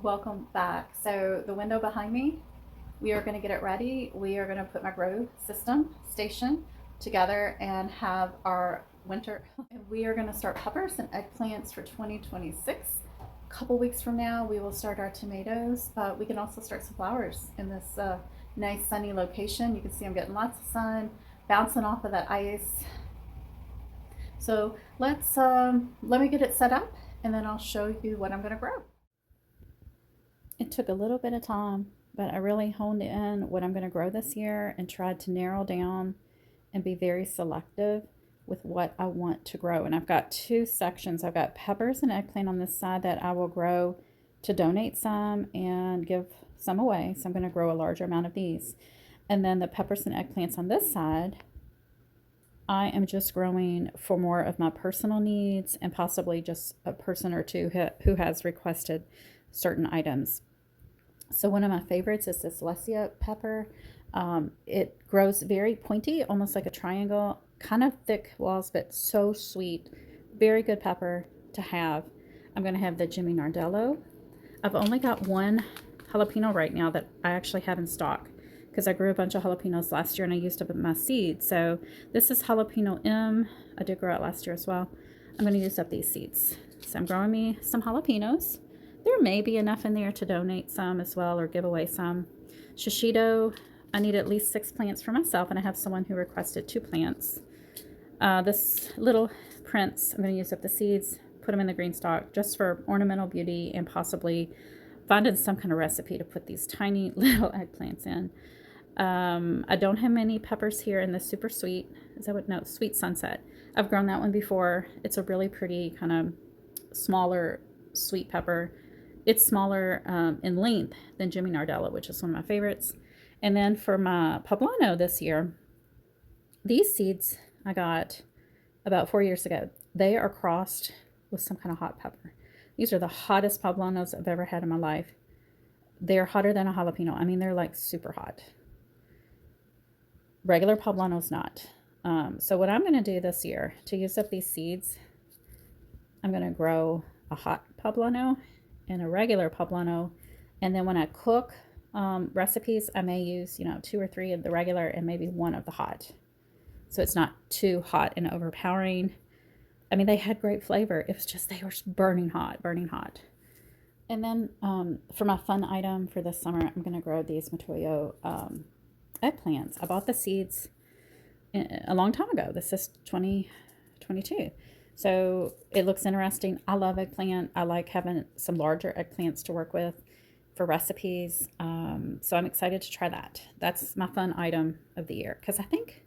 Welcome back. So the window behind me, we are going to get it ready. We are going to put my grow system station together and have our winter. And we are going to start peppers and eggplants for 2026. A couple weeks from now, we will start our tomatoes, but we can also start some flowers in this nice sunny location. You can see I'm getting lots of sun bouncing off of that ice. So let me get it set up and then I'll show you what I'm going to grow. It took a little bit of time, but I really honed in what I'm going to grow this year and tried to narrow down and be very selective with what I want to grow. And I've got two sections. I've got peppers and eggplant on this side that I will grow to donate some and give some away. So I'm going to grow a larger amount of these. And then the peppers and eggplants on this side, I am just growing for more of my personal needs and possibly just a person or two who has requested certain items. So one of my favorites is this Lesia pepper. It grows very pointy, almost like a triangle, kind of thick walls, but so sweet. Very good pepper to have. I'm going to have the Jimmy Nardello. I've only got one jalapeno right now that I actually have in stock because I grew a bunch of jalapenos last year and I used up my seeds. So this is jalapeno M. I did grow it last year as well. I'm going to use up these seeds. So I'm growing me some jalapenos. There may be enough in there to donate some as well or give away some. Shishito, I need at least 6 plants for myself, and I have someone who requested 2 plants. This little prince, I'm going to use up the seeds, put them in the green stock just for ornamental beauty and possibly finding some kind of recipe to put these tiny little eggplants in. I don't have many peppers here in the super sweet. Is that what? No, sweet sunset. I've grown that one before. It's a really pretty kind of smaller sweet pepper. It's smaller in length than Jimmy Nardello, which is one of my favorites. And then for my poblano this year, these seeds I got about 4 years ago. They are crossed with some kind of hot pepper. These are the hottest poblanos I've ever had in my life. They're hotter than a jalapeno. I mean, they're like super hot. Regular poblano's not. So what I'm going to do this year to use up these seeds, I'm going to grow a hot poblano and a regular poblano, and then when I cook recipes, I may use 2 or 3 of the regular and maybe 1 of the hot, so it's not too hot and overpowering. I mean, they had great flavor. It was just they were burning hot, burning hot. And then for my fun item for this summer, I'm going to grow these Matoyo eggplants. I bought the seeds a long time ago. This is 2022. So it looks interesting. I love eggplant. I like having some larger eggplants to work with for recipes. So I'm excited to try that. That's my fun item of the year because I think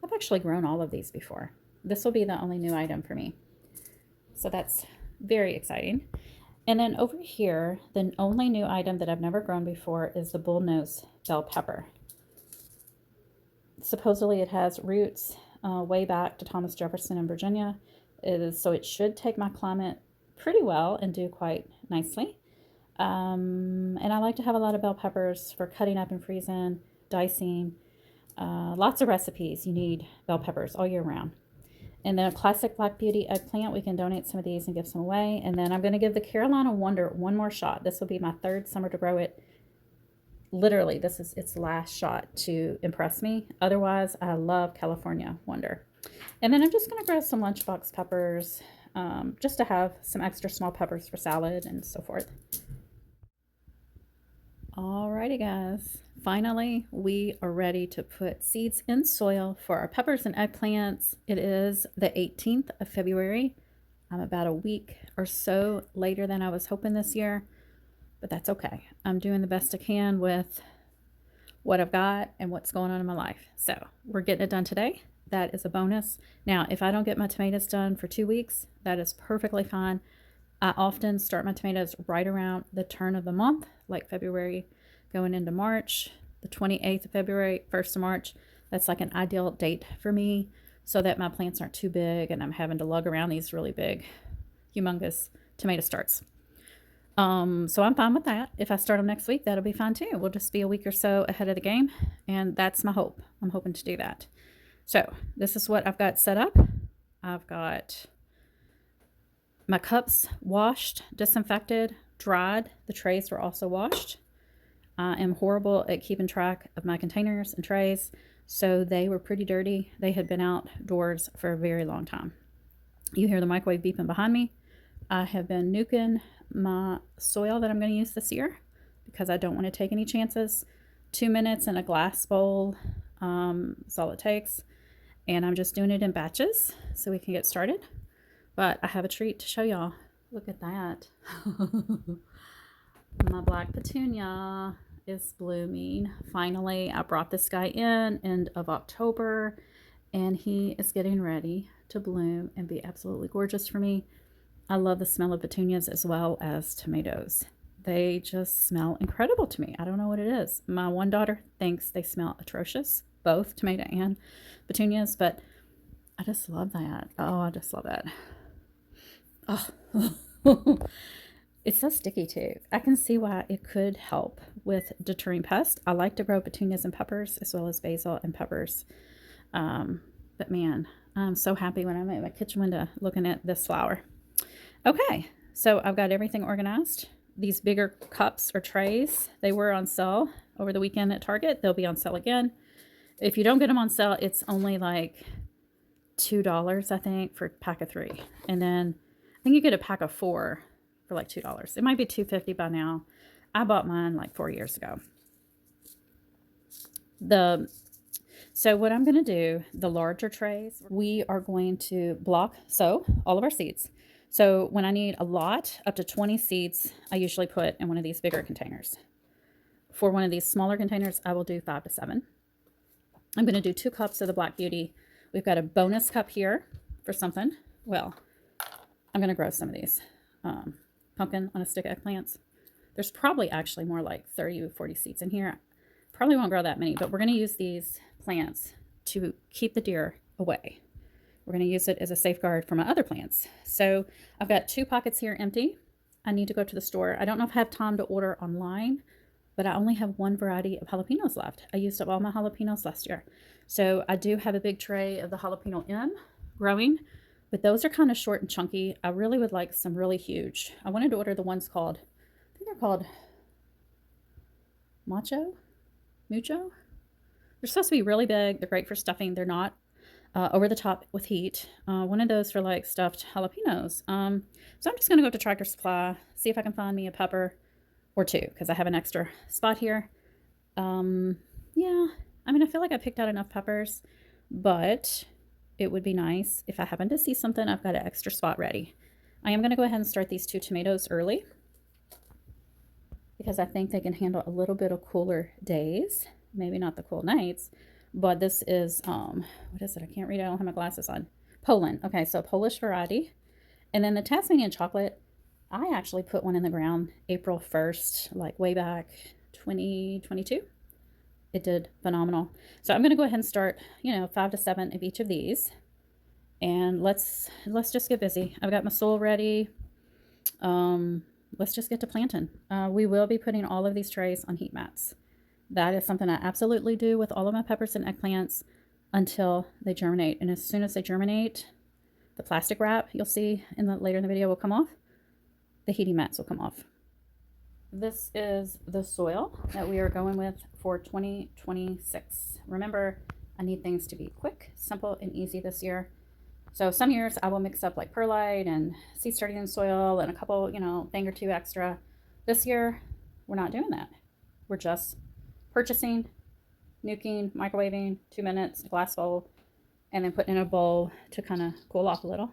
I've actually grown all of these before. This will be the only new item for me. So that's very exciting. And then over here, the only new item that I've never grown before is the bullnose bell pepper. Supposedly it has roots way back to Thomas Jefferson in Virginia. So it should take my climate pretty well and do quite nicely. And I like to have a lot of bell peppers for cutting up and freezing, dicing. Lots of recipes. You need bell peppers all year round. And then a classic Black Beauty eggplant. We can donate some of these and give some away. And then I'm going to give the Carolina Wonder one more shot. This will be my 3rd summer to grow it. Literally, this is its last shot to impress me. Otherwise, I love California Wonder. And then I'm just going to grow some lunchbox peppers just to have some extra small peppers for salad and so forth. Alrighty, guys. Finally, we are ready to put seeds in soil for our peppers and eggplants. It is the 18th of February. I'm about a week or so later than I was hoping this year, but that's okay. I'm doing the best I can with what I've got and what's going on in my life. So we're getting it done today. That is a bonus. Now, if I don't get my tomatoes done for 2 weeks, that is perfectly fine. I often start my tomatoes right around the turn of the month, like February going into March, the 28th of February, 1st of March. That's like an ideal date for me so that my plants aren't too big and I'm having to lug around these really big, humongous tomato starts. So I'm fine with that. If I start them next week, that'll be fine too. We'll just be a week or so ahead of the game, and that's my hope. I'm hoping to do that. So this is what I've got set up. I've got my cups washed, disinfected, dried. The trays were also washed. I am horrible at keeping track of my containers and trays, so they were pretty dirty. They had been outdoors for a very long time. You hear the microwave beeping behind me. I have been nuking my soil that I'm going to use this year because I don't want to take any chances. 2 minutes in a glass bowl is all it takes. And I'm just doing it in batches so we can get started. But I have a treat to show y'all. Look at that. My black petunia is blooming. Finally, I brought this guy in end of October, and he is getting ready to bloom and be absolutely gorgeous for me. I love the smell of petunias as well as tomatoes. They just smell incredible to me. I don't know what it is. My one daughter thinks they smell atrocious, both tomato and petunias, but I just love that. Oh, I just love that. Oh, it's so sticky too. I can see why it could help with deterring pests. I like to grow petunias and peppers as well as basil and peppers. But man, I'm so happy when I'm at my kitchen window looking at this flower. Okay, so I've got everything organized. These bigger cups or trays, they were on sale over the weekend at Target. They'll be on sale again. If you don't get them on sale, it's only like $2, I think, for a pack of 3. And then I think you get a pack of 4 for like $2. It might be $2.50 by now. I bought mine like 4 years ago. So what I'm going to do, the larger trays, we are going to block sow all of our seeds. So when I need a lot, up to 20 seeds, I usually put in one of these bigger containers. For one of these smaller containers, I will do 5 to 7. I'm going to do 2 cups of the Black Beauty. We've got a bonus cup here for something. Well, I'm going to grow some of these pumpkin on a stick eggplants. There's probably actually more like 30 to 40 seeds in here. Probably won't grow that many, but we're going to use these plants to keep the deer away. We're going to use it as a safeguard for my other plants. So I've got 2 pockets here empty. I need to go to the store. I don't know if I have time to order online, but I only have 1 variety of jalapenos left. I used up all my jalapenos last year. So I do have a big tray of the jalapeno M growing, but those are kind of short and chunky. I really would like some really huge. I wanted to order the ones called, I think they're called Mucho. They're supposed to be really big. They're great for stuffing. They're not over the top with heat. One of those for like stuffed jalapenos. So I'm just going to go to Tractor Supply, see if I can find me a pepper or 2, because I have an extra spot here. Yeah, I mean, I feel like I picked out enough peppers, but it would be nice if I happen to see something, I've got an extra spot ready. I am going to go ahead and start these 2 tomatoes early because I think they can handle a little bit of cooler days. Maybe not the cool nights, but this is, what is it? I can't read it. I don't have my glasses on. Poland. Okay, so Polish variety. And then the Tasmanian chocolate, I actually put one in the ground April 1st, like way back 2022. It did phenomenal. So I'm going to go ahead and start, 5 to 7 of each of these. And let's just get busy. I've got my soil ready. Let's just get to planting. We will be putting all of these trays on heat mats. That is something I absolutely do with all of my peppers and eggplants until they germinate. And as soon as they germinate, the plastic wrap you'll see later in the video will come off. The heating mats will come off. This is the soil that we are going with for 2026. Remember, I need things to be quick, simple, and easy this year. So some years I will mix up like perlite and seed starting soil and a couple, thing or 2 extra. This year, we're not doing that. We're just purchasing, nuking, microwaving, 2 minutes, a glass bowl, and then putting in a bowl to kind of cool off a little.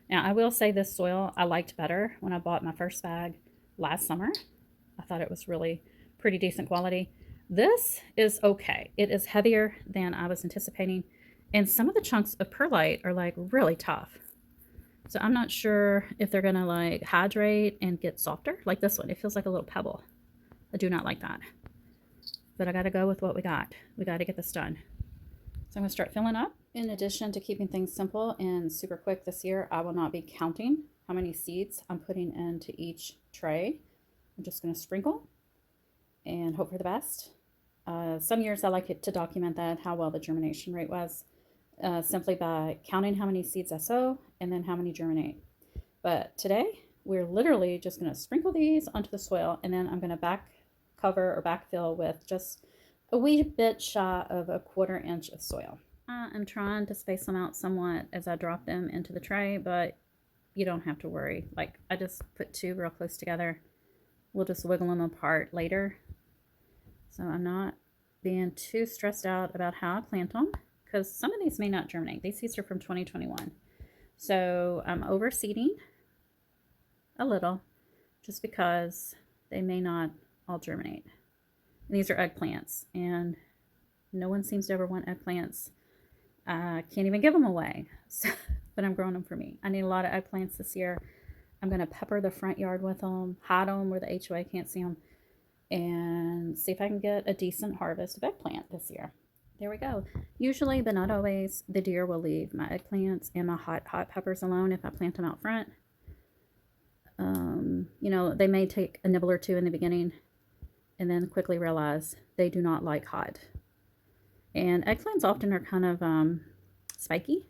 Now, I will say this soil I liked better when I bought my first bag last summer. I thought it was really pretty decent quality. This is okay. It is heavier than I was anticipating, and some of the chunks of perlite are like really tough. So I'm not sure if they're gonna like hydrate and get softer. Like this one, it feels like a little pebble. I do not like that. But I gotta go with what we got. We gotta get this done. So I'm gonna start filling up. In addition to keeping things simple and super quick this year, I will not be counting how many seeds I'm putting into each tray. I'm just gonna sprinkle and hope for the best. Some years I like it to document that, how well the germination rate was, simply by counting how many seeds I sow and then how many germinate. But today we're literally just going to sprinkle these onto the soil, and then I'm going to back cover or backfill with just a wee bit shy of a 1/4 inch of soil. I'm trying to space them out somewhat as I drop them into the tray, but you don't have to worry. Like, I just put 2 real close together. We'll just wiggle them apart later. So I'm not being too stressed out about how I plant them, because some of these may not germinate. These seeds are from 2021. So I'm overseeding a little just because they may not all germinate. And these are eggplants, and no one seems to ever want eggplants. I can't even give them away, so, but I'm growing them for me. I need a lot of eggplants this year. I'm going to pepper the front yard with them, hide them where the HOA can't see them, and see if I can get a decent harvest of eggplant this year. There we go. Usually, but not always, the deer will leave my eggplants and my hot peppers alone if I plant them out front. You know, they may take a nibble or two in the beginning and then quickly realize they do not like hot. And eggplants often are kind of spiky.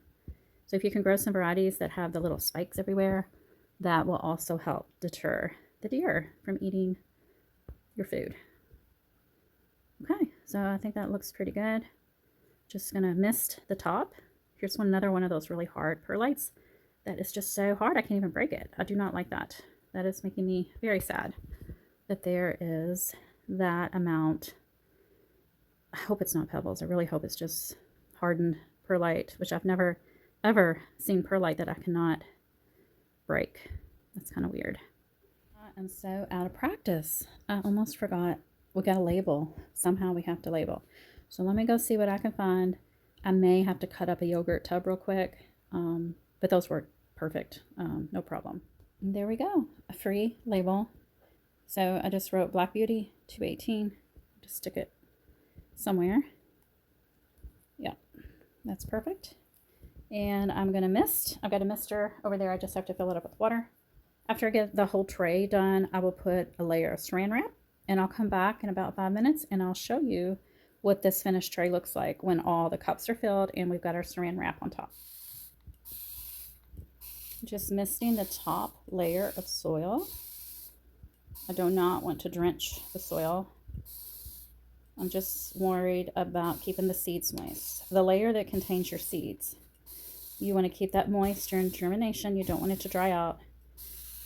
So if you can grow some varieties that have the little spikes everywhere, that will also help deter the deer from eating your food. Okay, so I think that looks pretty good. Just gonna mist the top. Here's another one of those really hard perlites that is just so hard I can't even break it. I do not like that. That is making me very sad that there is that amount. I hope it's not pebbles. I really hope it's just hardened perlite, which I've never ever seen perlite that I cannot break. That's kind of weird. I'm so out of practice. I almost forgot. We got to label. Somehow we have to label. So let me go see what I can find. I may have to cut up a yogurt tub real quick, but those work perfect. No problem. And there we go. A free label. So I just wrote Black Beauty 218. Just stick it somewhere. Yeah, that's perfect. And I'm going to mist. I've got a mister over there. I just have to fill it up with water. After I get the whole tray done, I will put a layer of saran wrap, and I'll come back in about 5 minutes and I'll show you what this finished tray looks like when all the cups are filled and we've got our saran wrap on top. Just misting the top layer of soil. I do not want to drench the soil. I'm just worried about keeping the seeds moist. The layer that contains your seeds, you want to keep that moist during germination. You don't want it to dry out.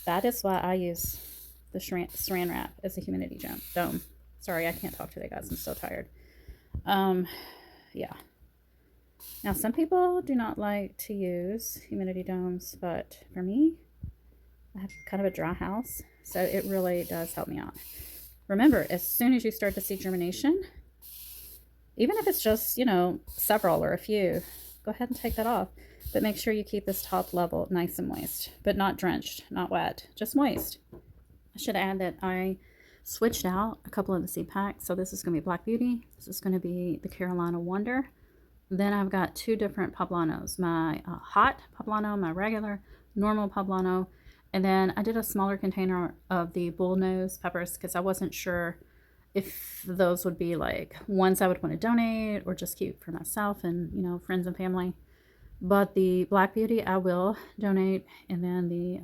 That is why I use the saran wrap as a humidity dome. Sorry, I can't talk today, guys. I'm so tired. Yeah. Now, some people do not like to use humidity domes, but for me, I have kind of a dry house, so it really does help me out. Remember, as soon as you start to see germination, even if it's just, you know, several or a few, go ahead and take that off. But make sure you keep this top level nice and moist, but not drenched, not wet, just moist. I should add that I switched out a couple of the seed packs. So this is going to be Black Beauty. This is going to be the Carolina Wonder. Then I've got 2 different poblanos, my hot poblano, my regular normal poblano. And then I did a smaller container of the bullnose peppers because I wasn't sure if those would be like ones I would want to donate or just keep for myself and, you know, friends and family. But the Black Beauty I will donate, and then the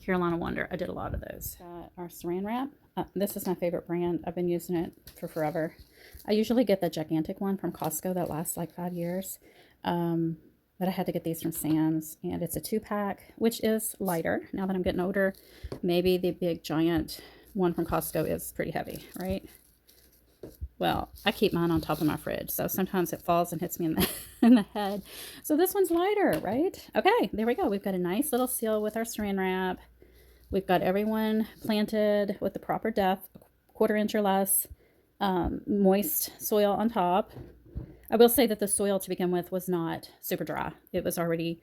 Carolina Wonder, I did a lot of those. Got our saran wrap. This is my favorite brand. I've been using it for forever. I usually get the gigantic one from Costco that lasts like 5 years. But I had to get these from Sam's, and it's a 2-pack, which is lighter. Now that I'm getting older, maybe the big giant one from Costco is pretty heavy, right? Well, I keep mine on top of my fridge, so sometimes it falls and hits me in the head. So this one's lighter, right? Okay, there we go. We've got a nice little seal with our saran wrap. We've got everyone planted with the proper depth, 1/4 inch or less, moist soil on top. I will say that the soil to begin with was not super dry. It was already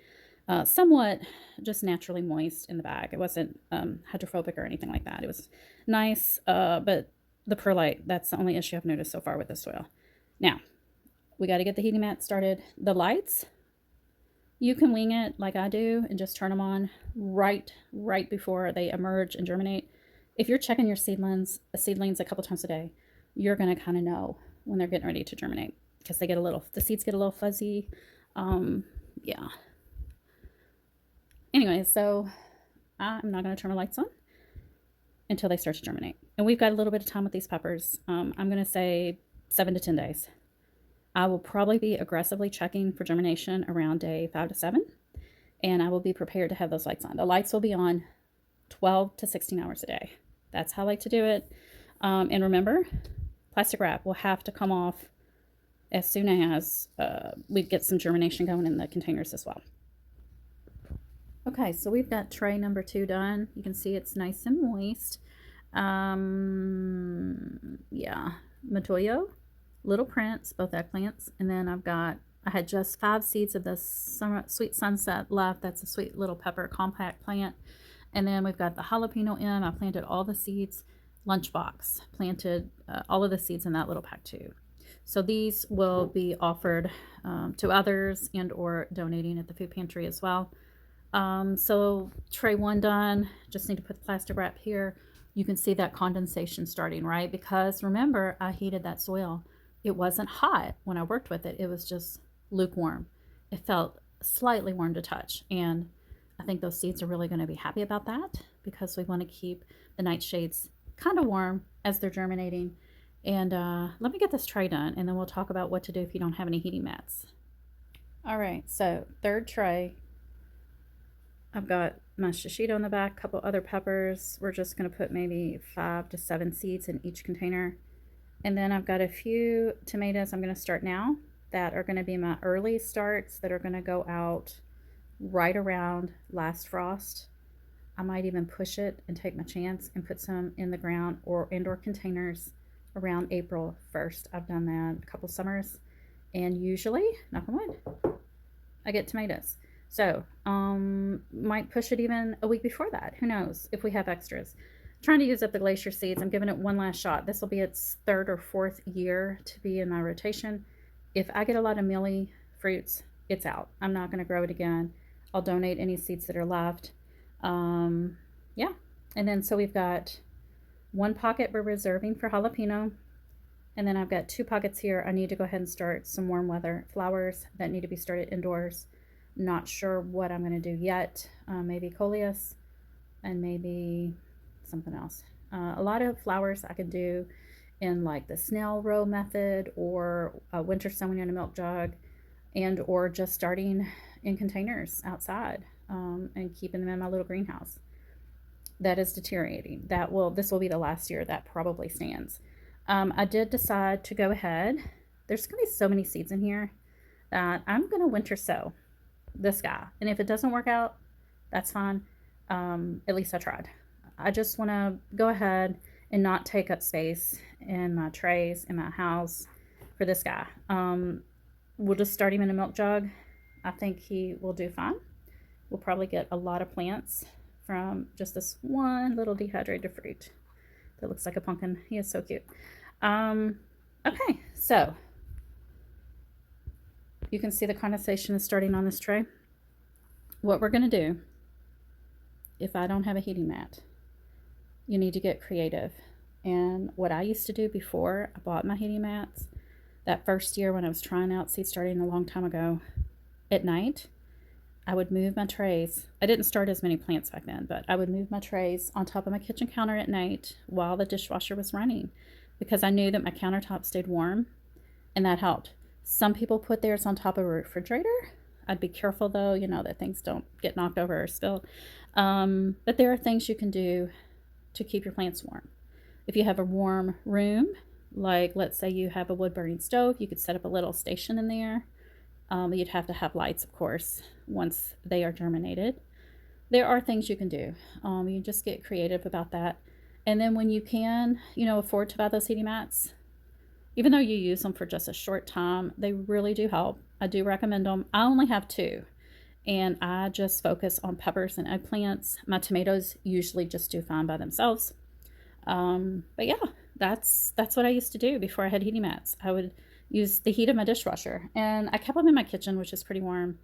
somewhat just naturally moist in the bag. It wasn't hydrophobic or anything like that. It was nice, but the perlite, that's the only issue I've noticed so far with the soil. Now, we got to get the heating mat started. The lights, you can wing it like I do and just turn them on right before they emerge and germinate. If you're checking your seedlings a couple times a day, you're going to kind of know when they're getting ready to germinate because the seeds get a little fuzzy. Yeah. Anyway, so I'm not going to turn my lights on until they start to germinate. And we've got a little bit of time with these peppers. I'm going to say 7 to 10 days. I will probably be aggressively checking for germination around day 5 to 7, and I will be prepared to have those lights on. The lights will be on 12 to 16 hours a day. That's how I like to do it. And remember, plastic wrap will have to come off as soon as we get some germination going in the containers as well. Okay, so we've got tray number 2 done. You can see it's nice and moist. Yeah, Matoyo, Little Prince, both eggplants. And then I had just 5 seeds of this Sweet Sunset left. That's a sweet little pepper compact plant. And then we've got the jalapeno M. I planted all the seeds. Lunchbox planted all of the seeds in that little pack too. So these will be offered to others and or donating at the food pantry as well. So tray 1 done. Just need to put the plastic wrap here. You can see that condensation starting, right? Because remember, I heated that soil. It wasn't hot when I worked with it. It was just lukewarm. It felt slightly warm to touch. And I think those seeds are really going to be happy about that, because we want to keep the nightshades kind of warm as they're germinating. And let me get this tray done, and then we'll talk about what to do if you don't have any heating mats. All right, so 3rd tray. I've got my shishito in the back, a couple other peppers. We're just going to put maybe 5 to 7 seeds in each container. And then I've got a few tomatoes I'm going to start now that are going to be my early starts that are going to go out right around last frost. I might even push it and take my chance and put some in the ground or indoor containers around April 1st. I've done that a couple summers, and usually, knock on wood, I get tomatoes. So might push it even a week before that. Who knows if we have extras. I'm trying to use up the glacier seeds. I'm giving it one last shot. This will be its 3rd or 4th year to be in my rotation. If I get a lot of mealy fruits, it's out. I'm not going to grow it again. I'll donate any seeds that are left. Yeah. And then so we've got 1 pocket we're reserving for jalapeno. And then I've got 2 pockets here. I need to go ahead and start some warm weather flowers that need to be started indoors. Not sure what I'm going to do yet. Maybe coleus and maybe something else. A lot of flowers I can do in like the snail row method, or winter sowing in a milk jug, and or just starting in containers outside and keeping them in my little greenhouse. That is deteriorating. This will be the last year that probably stands. I did decide to go ahead. There's going to be so many seeds in here that I'm going to winter sow this guy. And if it doesn't work out, that's fine. At least I tried. I just want to go ahead and not take up space in my trays in my house for this guy. We'll just start him in a milk jug. I think he will do fine. We'll probably get a lot of plants from just this one little dehydrated fruit that looks like a pumpkin. He is so cute. Okay, so you can see the condensation is starting on this tray. What we're going to do, if I don't have a heating mat, you need to get creative. And what I used to do before I bought my heating mats, that first year when I was trying out seed starting a long time ago, at night, I would move my trays. I didn't start as many plants back then, but I would move my trays on top of my kitchen counter at night while the dishwasher was running, because I knew that my countertop stayed warm, and that helped. Some people put theirs on top of a refrigerator. I'd be careful though, you know, that things don't get knocked over or spill. But there are things you can do to keep your plants warm. If you have a warm room, like let's say you have a wood burning stove, you could set up a little station in there. You'd have to have lights, of course, once they are germinated. There are things you can do. You just get creative about that. And then when you can, you know, afford to buy those heating mats, even though you use them for just a short time, they really do help. I do recommend them. I only have 2, and I just focus on peppers and eggplants. My tomatoes usually just do fine by themselves. But yeah, that's what I used to do before I had heating mats. I would use the heat of my dishwasher, and I kept them in my kitchen, which is pretty warm.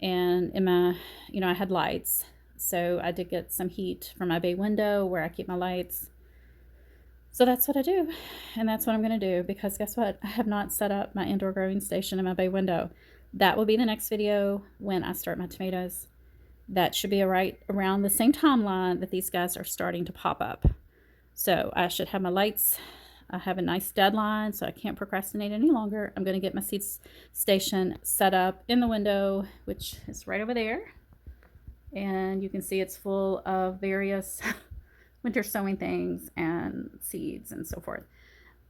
And in my, you know, I had lights, so I did get some heat from my bay window where I keep my lights. So that's what I do, and that's what I'm going to do, because guess what? I have not set up my indoor growing station in my bay window. That will be the next video when I start my tomatoes. That should be right around the same timeline that these guys are starting to pop up. So I should have my lights. I have a nice deadline, so I can't procrastinate any longer. I'm going to get my seed station set up in the window, which is right over there. And you can see it's full of various winter sowing things and seeds and so forth.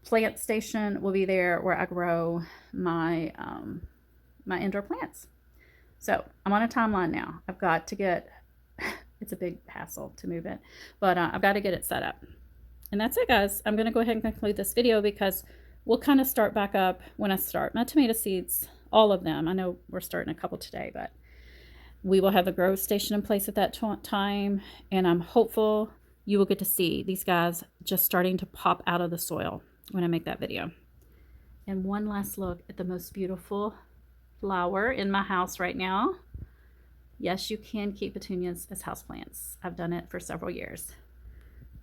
Plant station will be there where I grow my my indoor plants. So I'm on a timeline now. I've got to get, it's a big hassle to move it, but I've got to get it set up. And that's it, guys. I'm going to go ahead and conclude this video because we'll kind of start back up when I start my tomato seeds, all of them. I know we're starting a couple today, but we will have the grow station in place at that time. And I'm hopeful you will get to see these guys just starting to pop out of the soil when I make that video. And one last look at the most beautiful flower in my house right now. Yes, you can keep petunias as houseplants. I've done it for several years.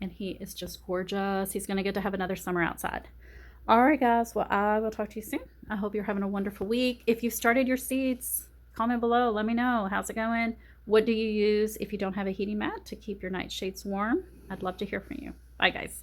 And he is just gorgeous. He's going to get to have another summer outside. All right, guys. Well, I will talk to you soon. I hope you're having a wonderful week. If you started your seeds, comment below. Let me know. How's it going? What do you use if you don't have a heating mat to keep your nightshades warm? I'd love to hear from you. Bye, guys.